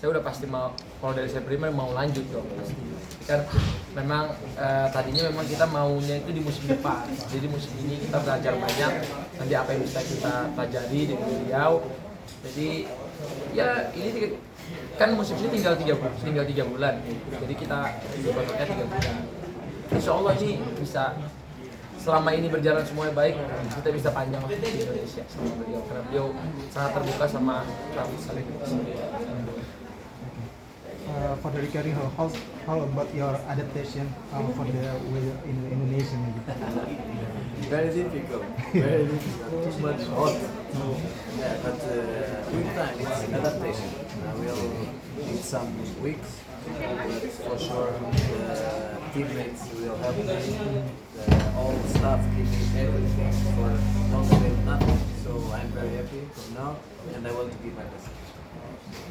saya udah pasti mau, kalau dari saya pribadi mau lanjut dong pasti. Kan memang tadinya memang kita maunya itu di musim depan, jadi musim ini kita belajar banyak, nanti apa yang bisa kita pelajari di beliau. Jadi ya ini kan musim ini tinggal 3 bulan, jadi kita kontraknya 3 bulan. Insya Allah ini bisa, selama ini berjalan semuanya baik, kita bisa panjang di Indonesia sama beliau, karena beliau sangat terbuka sama kami saling. For the recurring how about your adaptation for the weather in Indonesia maybe? Very difficult. Too much hot. Yeah, but with time it's adaptation. We'll need some weeks, but for sure the teammates will help me. All staff give me everything for not fail nothing. So I'm very happy from now, and I want to give my best.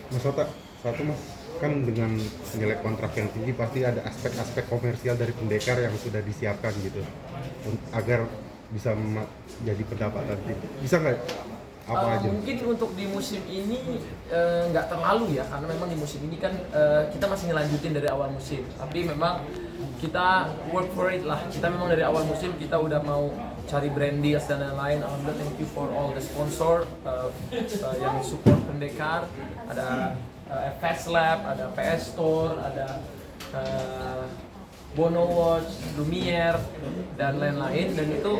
Mas Ota, mas, kan dengan nilai kontrak yang tinggi pasti ada aspek-aspek komersial dari pendekar yang sudah disiapkan gitu agar bisa jadi pendapatan tim. Bisa nggak apa aja? Mungkin untuk di musim ini nggak terlalu ya, karena memang di musim ini kan kita masih ngelanjutin dari awal musim, tapi memang kita work for it lah. Kita memang dari awal musim kita udah mau cari brand deals dan lain-lain. Alhamdulillah, thank you for all the sponsor yang support pendekar. Ada Fast Lab, ada PS Store, ada Bono Watch, Lumiere, dan lain-lain. Dan itu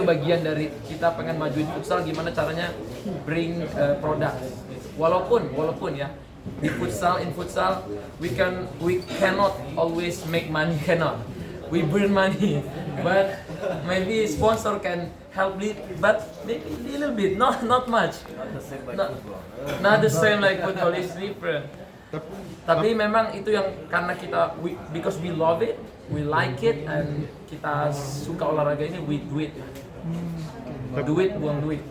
bagian dari kita pengen majuin futsal, gimana caranya bring produk. Walaupun ya di futsal, in futsal we cannot always make money, cannot. We burn money, but maybe sponsor can help it, but maybe a little bit, not much. Not the same like football, is different. Tapi memang itu yang karena kita because we love it, we like it, and kita suka olahraga ini, we do it. Buang duit.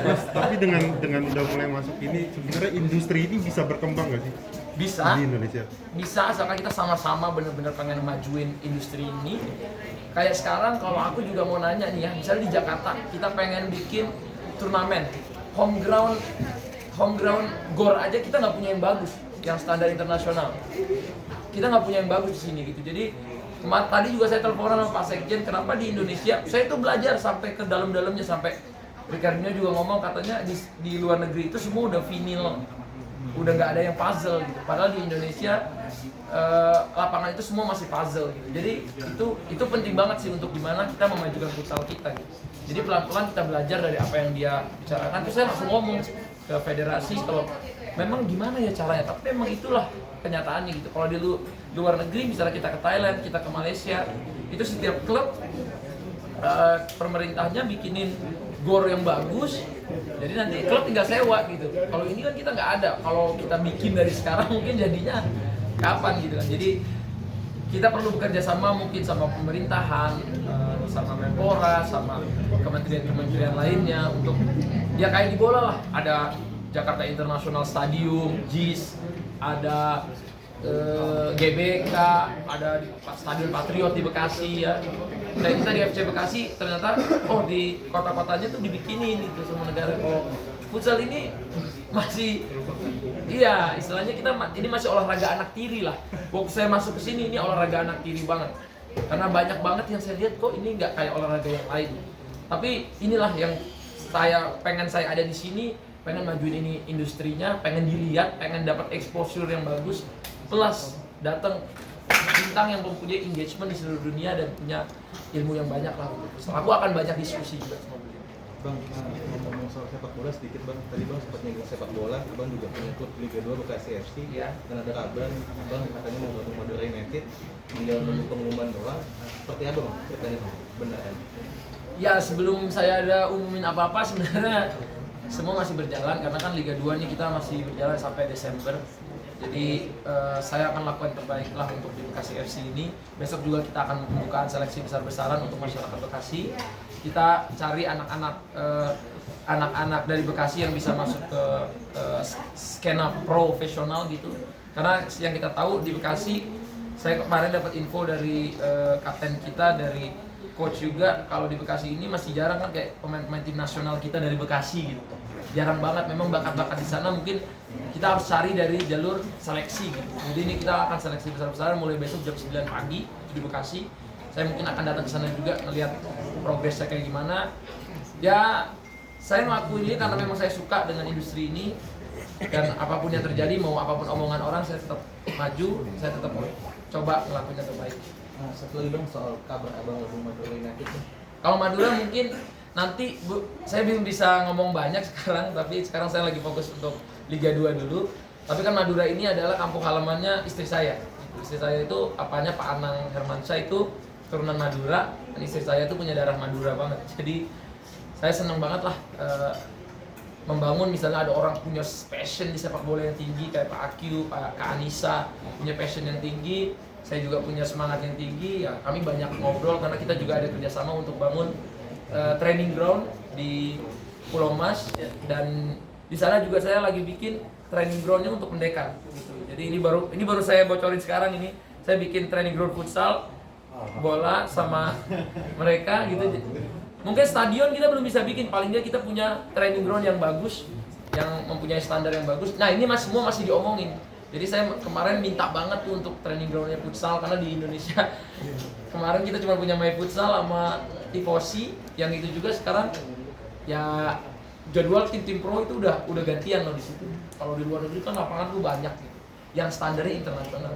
Mas, tapi dengan udah mulai masuk ini, sebenarnya industri ini bisa berkembang nggak sih? Bisa. Di Indonesia. Bisa, asalkan kita sama-sama benar-benar pengen majuin industri ini. Kayak sekarang kalau aku juga mau nanya nih ya, misalnya di Jakarta kita pengen bikin turnamen homeground gor aja kita nggak punya yang bagus, yang standar internasional. Kita nggak punya yang bagus di sini gitu. Jadi tadi juga saya teleponan sama Pak Sekjen, kenapa di Indonesia saya itu belajar sampai ke dalam-dalamnya, sampai Ricardo juga ngomong katanya di luar negeri itu semua udah vinyl, udah nggak ada yang puzzle gitu. Padahal di Indonesia lapangan itu semua masih puzzle gitu. Jadi itu penting banget sih untuk gimana kita memajukan futsal kita gitu. Jadi pelan-pelan kita belajar dari apa yang dia bicarakan. Terus saya langsung ngomong ke federasi kalau memang gimana ya caranya, tapi memang itulah kenyataannya gitu. Kalau di luar negeri, misalnya kita ke Thailand, kita ke Malaysia, itu setiap klub pemerintahnya bikinin gor yang bagus, jadi nanti klub tinggal sewa gitu. Kalau ini kan kita nggak ada. Kalau kita bikin dari sekarang mungkin jadinya kapan gitu kan. Jadi kita perlu bekerja sama mungkin sama pemerintahan, sama Menpora, sama kementerian-kementerian lainnya untuk ya kayak di bola lah. Ada Jakarta International Stadium, JIS, ada GBK, ada Stadion Patriot di Bekasi ya. Kayak kita di FC Bekasi ternyata di kota-kotanya tuh dibikinin itu semua negara. Kalau futsal ini masih istilahnya ini masih olahraga anak tiri lah. Waktu saya masuk ke sini ini olahraga anak tiri banget. Karena banyak banget yang saya lihat kok ini nggak kayak olahraga yang lain. Tapi inilah yang pengen saya ada di sini, pengen majuin ini industrinya, pengen dilihat, pengen dapat exposure yang bagus, plus datang bintang yang mempunyai engagement di seluruh dunia dan punya ilmu yang banyak lah. Aku akan banyak diskusi juga sama beliau. Bang, ngomong soal sepak bola sedikit bang. Tadi bang sempat nyinggung sepak bola, bang juga punya klub Liga 2 Bekasi FC, ya. Dan ada kabar bang katanya mau gabung Madura United, tinggal menunggu pengumuman doang. Seperti apa bang? Ceritanya bang, benar kan? Ya sebelum saya ada umumin apa-apa sebenarnya semua masih berjalan karena kan Liga 2 nih kita masih berjalan sampai Desember. Jadi saya akan lakukan terbaik lah untuk di Bekasi FC ini. Besok juga kita akan membuka seleksi besar-besaran untuk masyarakat Bekasi. Kita cari anak-anak dari Bekasi yang bisa masuk ke skena profesional gitu. Karena yang kita tahu di Bekasi, saya kemarin dapat info dari kapten kita, dari coach juga, kalau di Bekasi ini masih jarang kan kayak pemain-pemain tim nasional kita dari Bekasi gitu. Jarang banget, memang bakat-bakat di sana mungkin kita harus cari dari jalur seleksi gitu. Jadi ini kita akan seleksi besar-besaran mulai besok jam 9 pagi di Bekasi. Saya mungkin akan datang ke sana juga ngelihat progresnya kayak gimana. Ya, saya melakukan ini karena memang saya suka dengan industri ini, dan apapun yang terjadi, mau apapun omongan orang, saya tetap maju, saya tetap coba ngelakuin yang terbaik. Nah, satu lagi dong soal kabar abang lagu Madura United tuh. Kalau Madura mungkin nanti saya belum bisa ngomong banyak sekarang, tapi sekarang saya lagi fokus untuk Liga 2 dulu. Tapi kan Madura ini adalah kampung halamannya istri saya. Istri saya itu apanya Pak Anang Hermansyah itu turunan Madura, dan istri saya itu punya darah Madura banget. Jadi saya senang banget lah membangun, misalnya ada orang punya passion di sepak bola yang tinggi kayak Pak Akyu, Kak Anissa punya passion yang tinggi, saya juga punya semangat yang tinggi. Ya kami banyak ngobrol karena kita juga ada kerjasama untuk bangun training ground di Pulau Mas, dan di sana juga saya lagi bikin training groundnya untuk pendekar. Gitu. Jadi ini baru saya bocorin sekarang ini, saya bikin training ground futsal bola sama mereka gitu. Mungkin stadion kita belum bisa bikin, paling nggak kita punya training ground yang bagus, yang mempunyai standar yang bagus. Nah ini semua masih diomongin. Jadi saya kemarin minta banget tuh untuk training groundnya futsal, karena di Indonesia kemarin kita cuma punya My Futsal sama Tifosi, yang itu juga sekarang ya jadwal tim-tim pro itu udah gantian loh di situ. Kalau di luar negeri kan lapangan tuh banyak gitu, yang standarnya internasional.